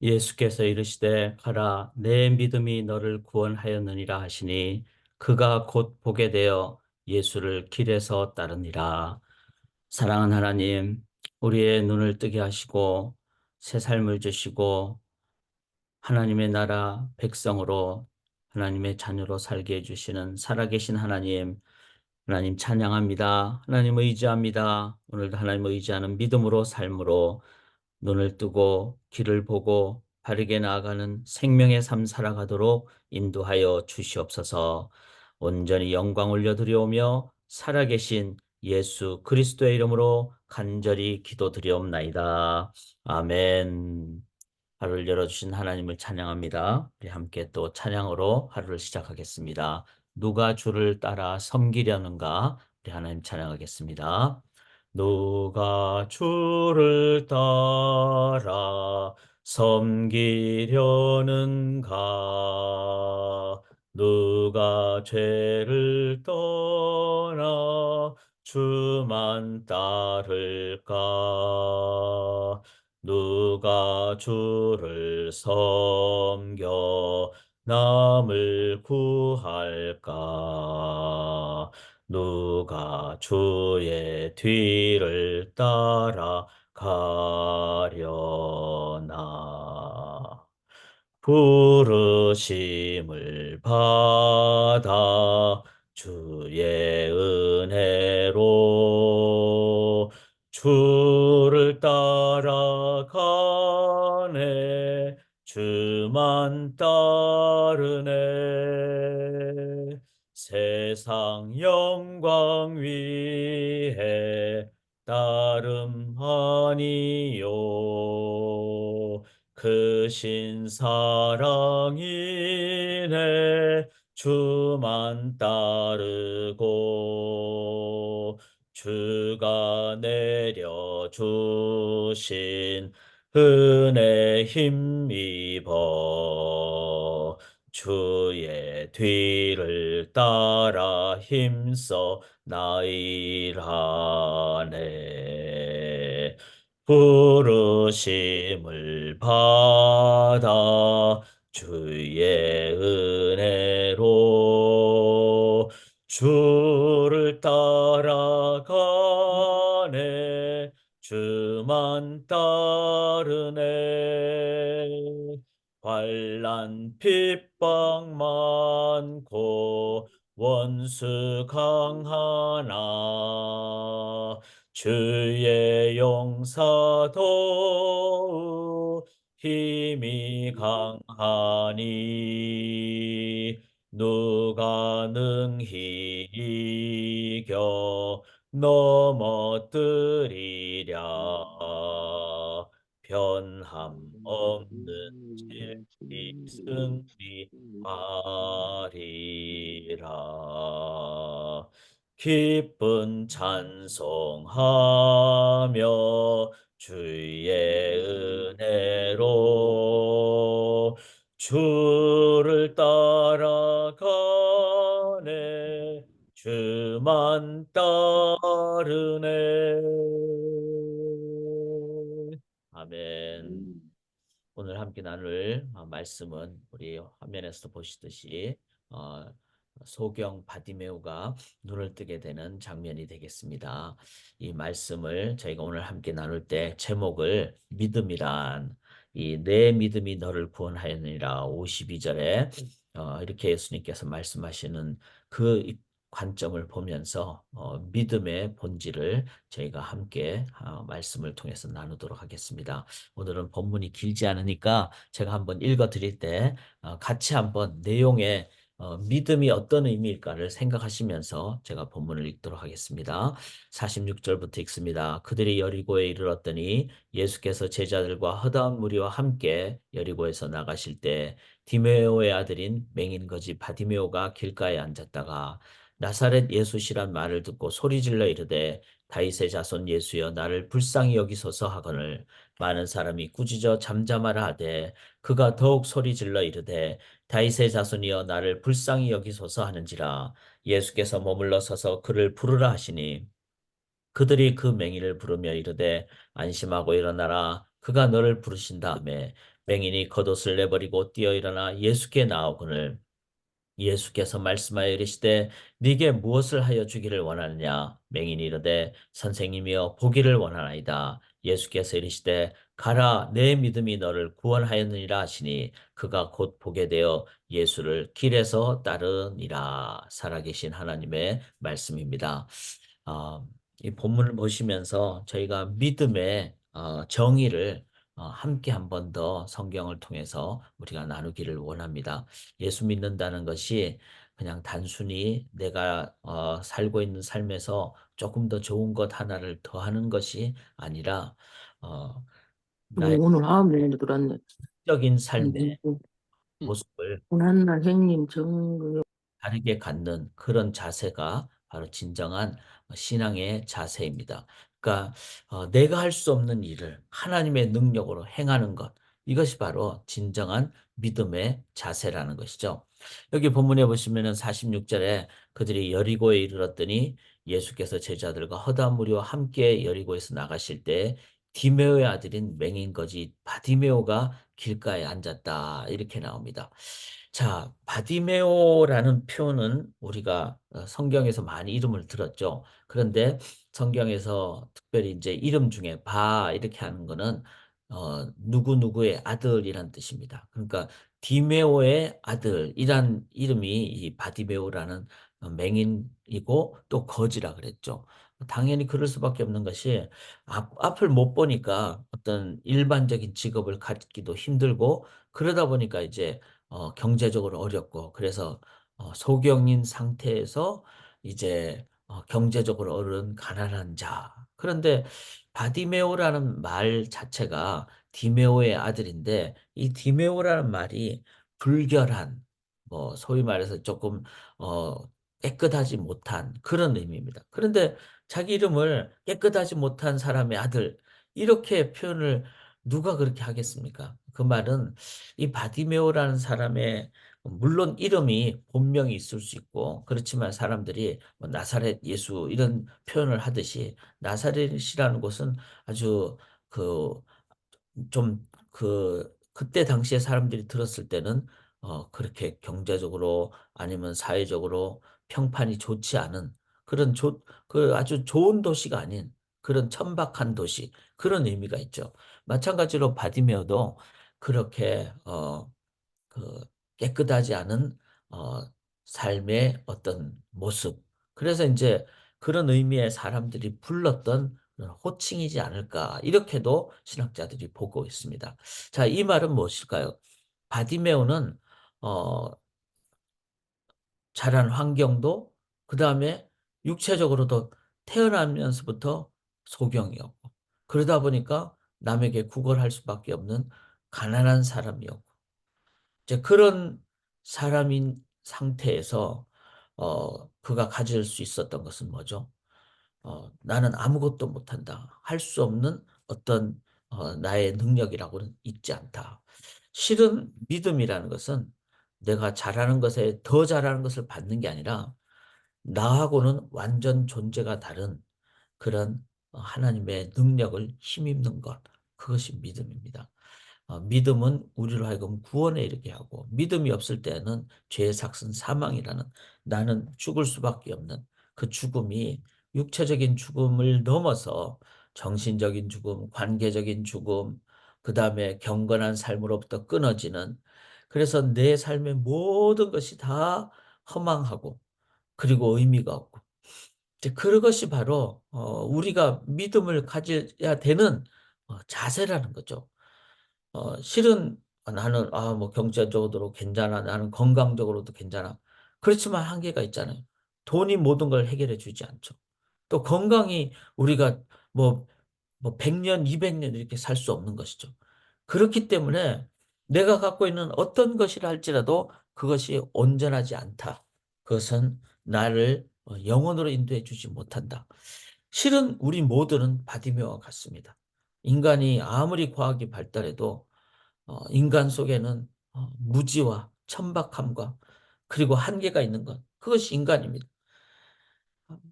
예수께서 이르시되 가라 내 믿음이 너를 구원하였느니라 하시니 그가 곧 보게 되어 예수를 길에서 따르니라. 사랑하는 하나님, 우리의 눈을 뜨게 하시고 새 삶을 주시고 하나님의 나라 백성으로 하나님의 자녀로 살게 해주시는 살아계신 하나님, 하나님 찬양합니다. 하나님 의지합니다. 오늘도 하나님 의지하는 믿음으로 삶으로 눈을 뜨고 길을 보고 바르게 나아가는 생명의 삶 살아가도록 인도하여 주시옵소서. 온전히 영광 올려드리오며 살아계신 예수 그리스도의 이름으로 간절히 기도드리옵나이다. 아멘. 하루를 열어주신 하나님을 찬양합니다. 우리 함께 또 찬양으로 하루를 시작하겠습니다. 누가 주를 따라 섬기려는가? 우리 하나님 찬양하겠습니다. 누가 주를 따라 섬기려는가? 누가 죄를 떠나 주만 따를까? 누가 주를 섬겨 남을 구할까? 누가 주의 뒤를 따라 가려나? 부르심을 받아 주의 은혜로 주를 따라가네 주만 따르네 세상 영광 위에 따름 아니요 크신 사랑이네 주만 따르고 주가 내려주신 은혜 힘입어 주의 뒤를 따라 힘써 나이라네 부르심을 받아 주의 은혜로 주를 따라가네 주만 따르네 환난 핍박 많고 원수 강하나 주의 용사도 힘이 강하니 누가 능히 이겨 넘어뜨리랴 변함 없는 진리 승리하리라 기쁜 찬송하며 주의 은혜로 주를 따라가네 주만 따르네 아멘. 오늘 함께 나눌 말씀은 우리 화면에서 보시듯이 어, 소경 바디메오가 눈을 뜨게 되는 장면이 되겠습니다. 이 말씀을 저희가 오늘 함께 나눌 때 제목을 믿음이란 이 내 믿음이 너를 구원하였느니라 52절에 이렇게 예수님께서 말씀하시는 그 관점을 보면서 믿음의 본질을 저희가 함께 말씀을 통해서 나누도록 하겠습니다. 오늘은 본문이 길지 않으니까 제가 한번 읽어 드릴 때 같이 한번 내용의 믿음이 어떤 의미일까를 생각하시면서 제가 본문을 읽도록 하겠습니다. 46절부터 읽습니다. 그들이 여리고에 이르렀더니 예수께서 제자들과 허다한 무리와 함께 여리고에서 나가실 때 디메오의 아들인 맹인거지 바디메오가 길가에 앉았다가 나사렛 예수시란 말을 듣고 소리질러 이르되 다윗의 자손 예수여 나를 불쌍히 여기소서 하거늘 많은 사람이 꾸짖어 잠잠하라 하되 그가 더욱 소리질러 이르되 다윗의 자손이여 나를 불쌍히 여기소서 하는지라 예수께서 머물러 서서 그를 부르라 하시니 그들이 그 맹인을 부르며 이르되 안심하고 일어나라 그가 너를 부르신 다음에 맹인이 겉옷을 내버리고 뛰어 일어나 예수께 나오거늘 예수께서 말씀하여 이르시되 네게 무엇을 하여 주기를 원하느냐 맹인이 이르되 선생님이여 보기를 원하나이다. 예수께서 이르시되 가라 내 믿음이 너를 구원하였느니라 하시니 그가 곧 보게 되어 예수를 길에서 따르니라. 살아계신 하나님의 말씀입니다. 어, 이 본문을 보시면서 저희가 믿음의 정의를 함께 한 번 더 성경을 통해서 우리가 나누기를 원합니다. 예수 믿는다는 것이 그냥 단순히 내가 살고 있는 삶에서 조금 더 좋은 것 하나를 더하는 것이 아니라 어, 나의 오늘 9명 들었네. 적인 삶의 모습을 고난날 행님 정그 다르게 갖는 그런 자세가 바로 진정한 신앙의 자세입니다. 그러니까 내가 할 수 없는 일을 하나님의 능력으로 행하는 것, 이것이 바로 진정한 믿음의 자세라는 것이죠. 여기 본문에 보시면은 46절에 그들이 여리고에 이르렀더니 예수께서 제자들과 허다한 무리와 함께 여리고에서 나가실 때 디메오의 아들인 맹인거지 바디메오가 길가에 앉았다. 이렇게 나옵니다. 자, 바디메오라는 표현은 우리가 성경에서 많이 이름을 들었죠. 그런데 성경에서 특별히 이제 이름 중에 바 이렇게 하는 거는 누구누구의 아들이란 뜻입니다. 그러니까 디메오의 아들이란 이름이 이 바디메오라는 맹인이고 또 거지라 그랬죠. 당연히 그럴 수밖에 없는 것이 앞을 못 보니까 어떤 일반적인 직업을 갖기도 힘들고 그러다 보니까 이제 경제적으로 어렵고 그래서 소경인 상태에서 이제 경제적으로 어려운 가난한 자. 그런데 바디메오라는 말 자체가 디메오의 아들인데 이 디메오라는 말이 불결한 뭐 소위 말해서 조금 어, 깨끗하지 못한 그런 의미입니다. 그런데 자기 이름을 깨끗하지 못한 사람의 아들 이렇게 표현을 누가 그렇게 하겠습니까? 그 말은 이 바디메오라는 사람의 물론 이름이 본명이 있을 수 있고 그렇지만 사람들이 뭐 나사렛 예수 이런 표현을 하듯이 나사렛이라는 곳은 아주 그 좀 그때 당시에 사람들이 들었을 때는 그렇게 경제적으로 아니면 사회적으로 평판이 좋지 않은 그 아주 좋은 도시가 아닌 그런 천박한 도시 그런 의미가 있죠. 마찬가지로 바디메어도 그렇게 그 깨끗하지 않은 어, 삶의 어떤 모습. 그래서 이제 그런 의미의 사람들이 불렀던 그런 호칭이지 않을까. 이렇게도 신학자들이 보고 있습니다. 자, 이 말은 무엇일까요? 바디메오는 어, 자란 환경도 그 다음에 육체적으로도 태어나면서부터 소경이었고 그러다 보니까 남에게 구걸할 수밖에 없는 가난한 사람이었고 이제 그런 사람인 상태에서 그가 가질 수 있었던 것은 뭐죠? 나는 아무것도 못한다. 할 수 없는 어떤 나의 능력이라고는 있지 않다. 실은 믿음이라는 것은 내가 잘하는 것에 더 잘하는 것을 받는 게 아니라 나하고는 완전 존재가 다른 그런 하나님의 능력을 힘입는 것. 그것이 믿음입니다. 믿음은 우리로 하여금 구원에 이르게 하고 믿음이 없을 때는 죄의 삭은 사망이라는 나는 죽을 수밖에 없는 그 죽음이 육체적인 죽음을 넘어서 정신적인 죽음, 관계적인 죽음, 그 다음에 경건한 삶으로부터 끊어지는 그래서 내 삶의 모든 것이 다 허망하고 그리고 의미가 없고 이제 그것이 바로 우리가 믿음을 가져야 되는 자세라는 거죠. 실은 나는 뭐 경제적으로 괜찮아. 나는 건강적으로도 괜찮아. 그렇지만 한계가 있잖아요. 돈이 모든 걸 해결해 주지 않죠. 또 건강이 우리가 뭐 100년, 200년 이렇게 살 수 없는 것이죠. 그렇기 때문에 내가 갖고 있는 어떤 것이라 할지라도 그것이 온전하지 않다. 그것은 나를 영원으로 인도해 주지 못한다. 실은 우리 모두는 바디메어와 같습니다. 인간이 아무리 과학이 발달해도 인간 속에는 무지와 천박함과 그리고 한계가 있는 것. 그것이 인간입니다.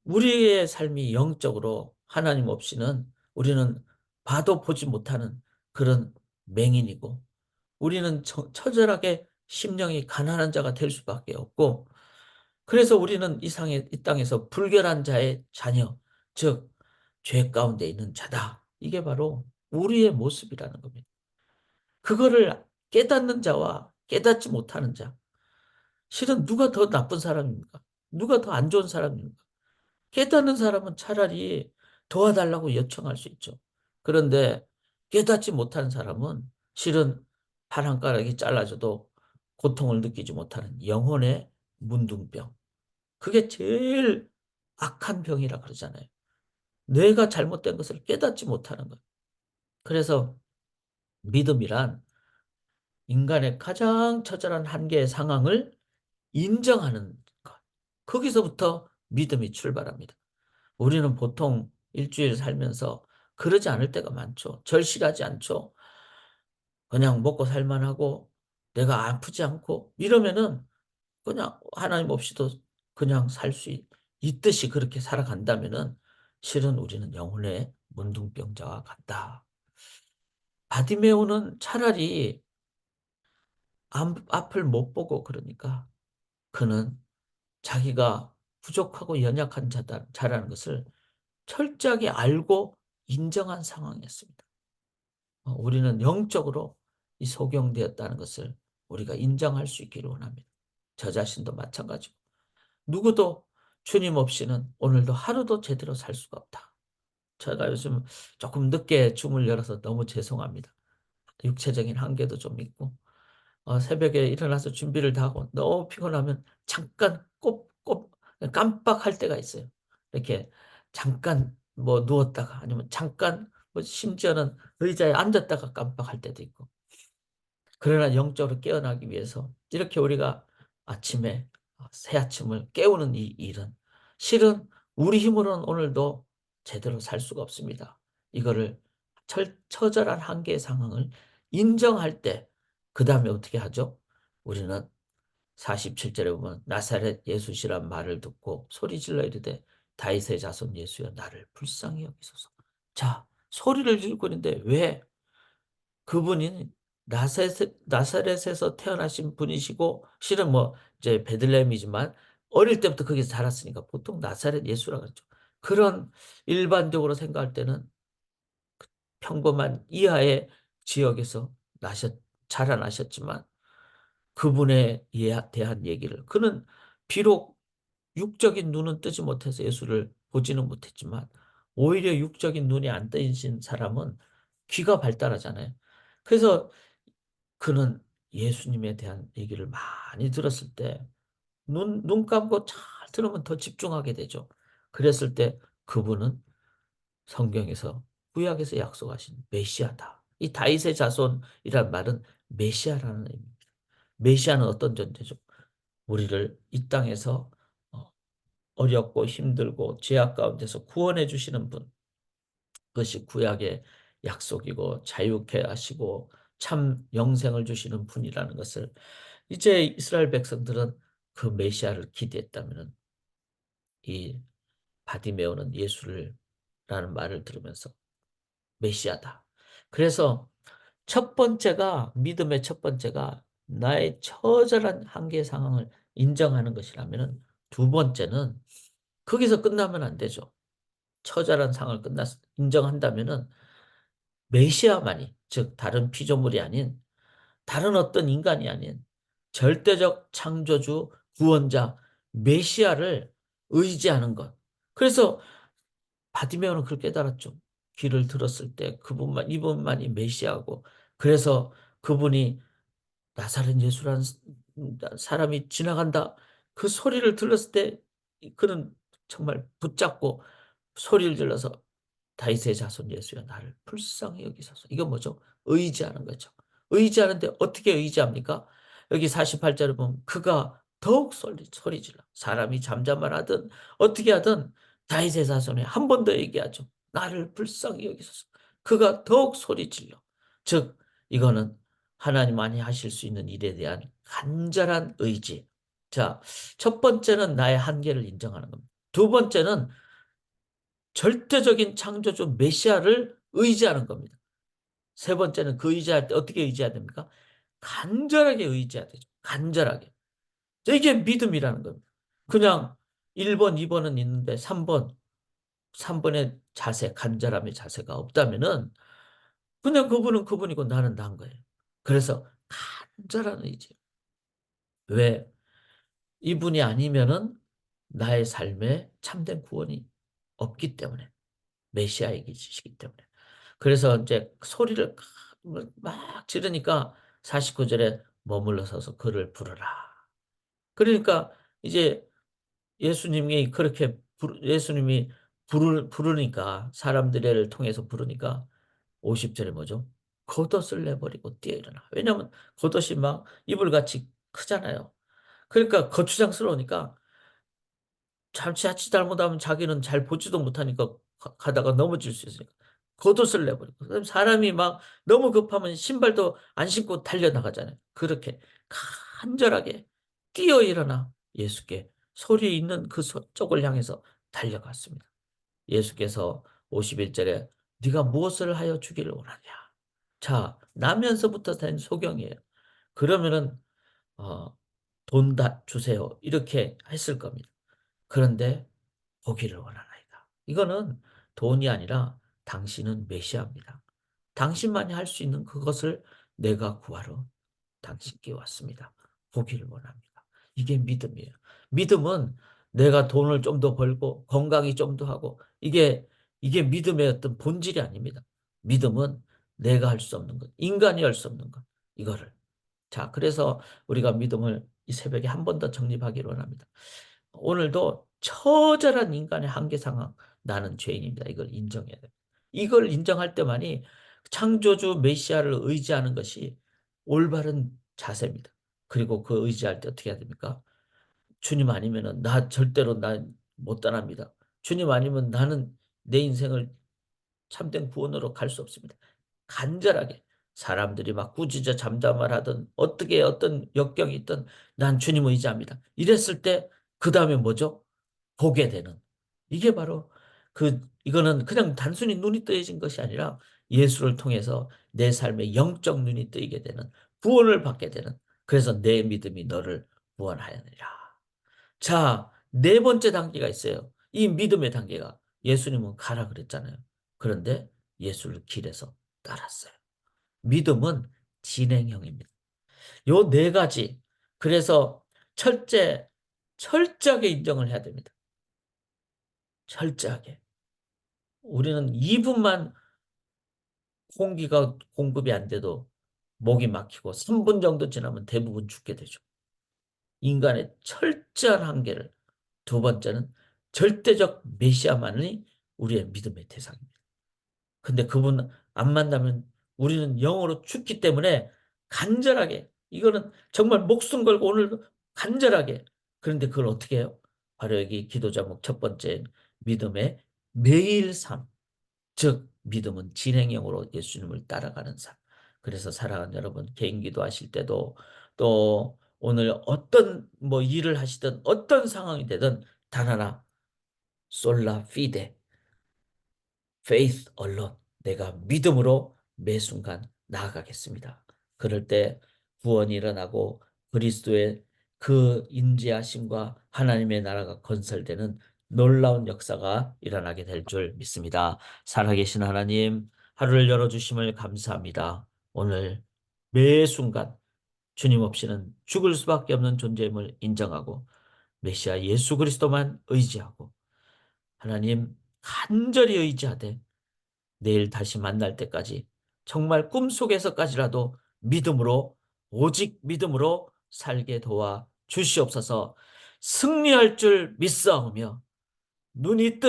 우리의 삶이 영적으로 하나님 없이는 우리는 봐도 보지 못하는 그런 맹인이고 우리는 처절하게 심령이 가난한 자가 될 수밖에 없고, 그래서 우리는 이 땅에서 불결한 자의 자녀, 즉 죄 가운데 있는 자다. 이게 바로 우리의 모습이라는 겁니다. 그거를 깨닫는 자와 깨닫지 못하는 자, 실은 누가 더 나쁜 사람입니까? 누가 더 안 좋은 사람입니까? 깨닫는 사람은 차라리 도와달라고 요청할 수 있죠. 그런데 깨닫지 못하는 사람은 실은 팔 한 가락이 잘라져도 고통을 느끼지 못하는 영혼의 문둥병. 그게 제일 악한 병이라 그러잖아요. 내가 잘못된 것을 깨닫지 못하는 것. 그래서 믿음이란 인간의 가장 처절한 한계의 상황을 인정하는 것. 거기서부터 믿음이 출발합니다. 우리는 보통 일주일 살면서 그러지 않을 때가 많죠. 절실하지 않죠. 그냥 먹고 살만하고 내가 아프지 않고 이러면은 그냥 하나님 없이도 그냥 살 수 있듯이 그렇게 살아간다면은 실은 우리는 영혼의 문둥병자와 같다. 바디메오는 차라리 앞을 못 보고 그러니까 그는 자기가 부족하고 연약한 자라는 것을 철저하게 알고 인정한 상황이었습니다. 우리는 영적으로 이 소경되었다는 것을 우리가 인정할 수 있기를 원합니다. 저 자신도 마찬가지고 누구도 주님 없이는 오늘도 하루도 제대로 살 수가 없다. 제가 요즘 조금 늦게 줌을 열어서 너무 죄송합니다. 육체적인 한계도 좀 있고 새벽에 일어나서 준비를 다 하고 너무 피곤하면 잠깐 깜빡할 때가 있어요. 이렇게 잠깐 뭐 누웠다가 아니면 잠깐 뭐 심지어는 의자에 앉았다가 깜빡할 때도 있고. 그러나 영적으로 깨어나기 위해서 이렇게 우리가 아침에 새 아침을 깨우는 이 일은 실은 우리 힘으로는 오늘도 제대로 살 수가 없습니다. 이거를 처절한 한계의 상황을 인정할 때 그 다음에 어떻게 하죠? 우리는 47절에 보면 나사렛 예수시란 말을 듣고 소리질러 이르되 다윗의 자손 예수여 나를 불쌍히 여기소서. 자, 소리를 지르고 있는데 왜? 그분이 나사렛에서 태어나신 분이시고 실은 뭐 이제 베들레헴이지만 어릴 때부터 거기서 자랐으니까 보통 나사렛 예수라 그러죠. 그런 일반적으로 생각할 때는 평범한 이하의 지역에서 자라나셨지만 그분에 대한 얘기를 그는 비록 육적인 눈은 뜨지 못해서 예수를 보지는 못했지만 오히려 육적인 눈이 안 뜨신 사람은 귀가 발달하잖아요. 그래서 그는 예수님에 대한 얘기를 많이 들었을 때 눈 감고 잘 들으면 더 집중하게 되죠. 그랬을 때 그분은 성경에서 구약에서 약속하신 메시아다. 이 다윗의 자손이란 말은 메시아라는 의미입니다. 메시아는 어떤 존재죠? 우리를 이 땅에서 어, 어렵고 힘들고 죄악 가운데서 구원해 주시는 분. 그것이 구약의 약속이고 자유케 하시고 참 영생을 주시는 분이라는 것을 이제 이스라엘 백성들은 그 메시아를 기대했다면 이 바디메오는 예수를 라는 말을 들으면서 메시아다. 그래서 첫 번째가 믿음의 첫 번째가 나의 처절한 한계 상황을 인정하는 것이라면 두 번째는 거기서 끝나면 안 되죠. 처절한 상황을 인정한다면은 메시아만이 즉 다른 피조물이 아닌 다른 어떤 인간이 아닌 절대적 창조주 구원자 메시아를 의지하는 것. 그래서 바디메오는 그걸 깨달았죠. 귀를 들었을 때 이분만이 메시아고 그래서 그분이 나사렛 예수라는 사람이 지나간다. 그 소리를 들었을 때 그는 정말 붙잡고 소리를 질러서 다윗의 자손 예수여 나를 불쌍히 여기소서. 이건 뭐죠? 의지하는 거죠. 의지하는데 어떻게 의지합니까? 여기 48절에 보면 그가 더욱 소리 질러. 사람이 잠잠만 하든 어떻게 하든 다윗의 자손에 한 번 더 얘기하죠. 나를 불쌍히 여기소서. 그가 더욱 소리 질러. 즉 이거는 하나님만이 하실 수 있는 일에 대한 간절한 의지. 자, 첫 번째는 나의 한계를 인정하는 겁니다. 두 번째는 절대적인 창조주 메시아를 의지하는 겁니다. 세 번째는 그 의지할 때 어떻게 의지해야 됩니까? 간절하게 의지해야 되죠. 간절하게. 이게 믿음이라는 겁니다. 그냥 1번, 2번은 있는데 3번의 자세, 간절함의 자세가 없다면은 그냥 그분은 그분이고 나는 난 거예요. 그래서 간절한 의지. 왜? 이분이 아니면은 나의 삶에 참된 구원이 없기 때문에. 메시아이시기 때문에. 그래서 이제 소리를 막 지르니까 49절에 머물러 서서 그를 부르라. 그러니까 이제 예수님이 그렇게 예수님이 부르니까 사람들을 통해서 부르니까 50절에 뭐죠? 겉옷을 내버리고 뛰어 일어나. 왜냐하면 겉옷이 막 이불같이 크잖아요. 그러니까 거추장스러우니까 자칫 잘못하면 자기는 잘 보지도 못하니까 가다가 넘어질 수 있으니까 겉옷을 내버리고 그럼 사람이 막 너무 급하면 신발도 안 신고 달려나가잖아요. 그렇게 간절하게 뛰어 일어나 예수께 소리 있는 그 쪽을 향해서 달려갔습니다. 예수께서 51절에 네가 무엇을 하여 주기를 원하냐. 자, 나면서부터 된 소경이에요. 그러면은 돈 다 주세요. 이렇게 했을 겁니다. 그런데 보기를 원하나이다. 이거는 돈이 아니라 당신은 메시아입니다. 당신만이 할 수 있는 그것을 내가 구하러 당신께 왔습니다. 보기를 원합니다. 이게 믿음이에요. 믿음은 내가 돈을 좀 더 벌고 건강이 좀 더 하고 이게 믿음의 어떤 본질이 아닙니다. 믿음은 내가 할 수 없는 것, 인간이 할 수 없는 것, 이거를. 자, 그래서 우리가 믿음을 이 새벽에 한 번 더 정립하기를 원합니다. 오늘도 처절한 인간의 한계 상황, 나는 죄인입니다. 이걸 인정해야 돼요. 이걸 인정할 때만이 창조주 메시아를 의지하는 것이 올바른 자세입니다. 그리고 그 의지할 때 어떻게 해야 됩니까? 주님 아니면은 나 절대로 못 떠납니다. 주님 아니면 나는 내 인생을 참된 구원으로 갈 수 없습니다. 간절하게 사람들이 막 꾸짖어 잠잠을 하든 어떻게 어떤 역경이 있든 난 주님 의지합니다. 이랬을 때 그 다음에 뭐죠? 보게 되는. 이게 바로 이거는 그냥 단순히 눈이 뜨여진 것이 아니라 예수를 통해서 내 삶의 영적 눈이 뜨이게 되는 구원을 받게 되는. 그래서 내 믿음이 너를 구원하였느니라. 자, 네 번째 단계가 있어요. 이 믿음의 단계가 예수님은 가라 그랬잖아요. 그런데 예수를 길에서 따랐어요. 믿음은 진행형입니다. 요 네 가지. 그래서 철저하게 인정을 해야 됩니다. 철저하게. 우리는 2분만 공기가 공급이 안 돼도 목이 막히고 3분 정도 지나면 대부분 죽게 되죠. 인간의 철저한 한계를. 두 번째는 절대적 메시아만이 우리의 믿음의 대상입니다. 근데 그분 안 만나면 우리는 영으로 죽기 때문에 간절하게 이거는 정말 목숨 걸고 오늘 간절하게 그런데 그걸 어떻게 해요? 바로 여기 기도 제목 첫 번째 믿음의 매일 삶. 즉 믿음은 진행형으로 예수님을 따라가는 삶. 그래서 사랑하는 여러분 개인 기도하실 때도 또 오늘 어떤 뭐 일을 하시든 어떤 상황이 되든 단 하나 솔라 피데 faith alone 내가 믿음으로 매 순간 나아가겠습니다. 그럴 때 구원이 일어나고 그리스도의 그 인지하심과 하나님의 나라가 건설되는 놀라운 역사가 일어나게 될 줄 믿습니다. 살아계신 하나님, 하루를 열어주심을 감사합니다. 오늘 매 순간 주님 없이는 죽을 수밖에 없는 존재임을 인정하고 메시아 예수 그리스도만 의지하고 하나님 간절히 의지하되 내일 다시 만날 때까지 정말 꿈속에서까지라도 믿음으로 오직 믿음으로 살게 도와 주시옵소서. 승리할 줄 믿사오며 눈이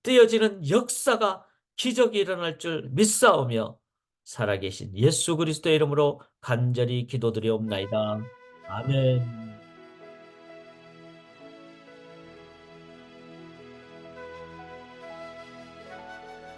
뜨여지는 역사가 기적이 일어날 줄 믿사오며 살아계신 예수 그리스도의 이름으로 간절히 기도드리옵나이다. 아멘.